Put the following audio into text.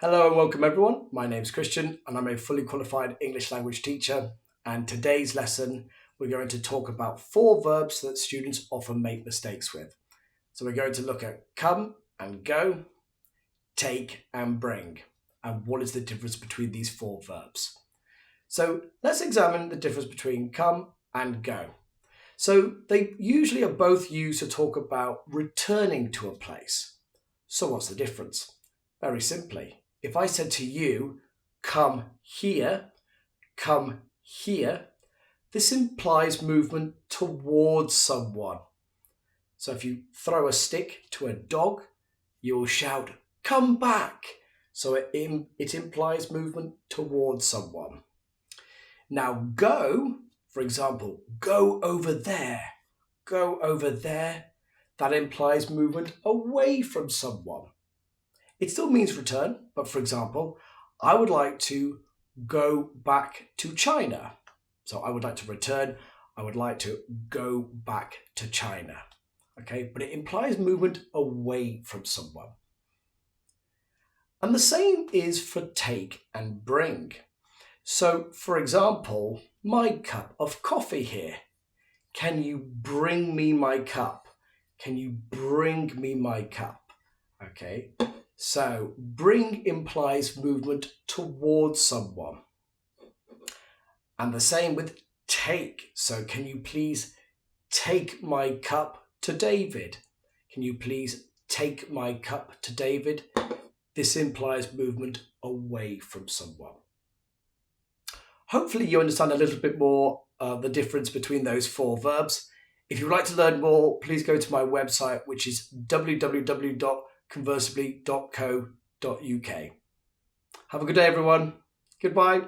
Hello and welcome everyone. My name's Christian and I'm a fully qualified English language teacher. And today's lesson, we're going to talk about 4 verbs that students often make mistakes with. So we're going to look at come and go, take and bring. And what is the difference between these 4 verbs? So let's examine the difference between come and go. So they usually are both used to talk about returning to a place. So what's the difference? Very simply, if I said to you, come here, this implies movement towards someone. So if you throw a stick to a dog, you'll shout, come back. So it implies movement towards someone. Now go, for example, go over there, that implies movement away from someone. It still means return, but for example, I would like to go back to China. So I would like to return, I would like to go back to China. Okay, but it implies movement away from someone. And the same is for take and bring. So for example, my cup of coffee here. Can you bring me my cup? Can you bring me my cup? Okay. So bring implies movement towards someone. And the same with take. So can you please take my cup to David? Can you please take my cup to David? This implies movement away from someone. Hopefully you understand a little bit more the difference between those 4 verbs. If you'd like to learn more, please go to my website, which is www.conversibly.co.uk. Have a good day, everyone. Goodbye.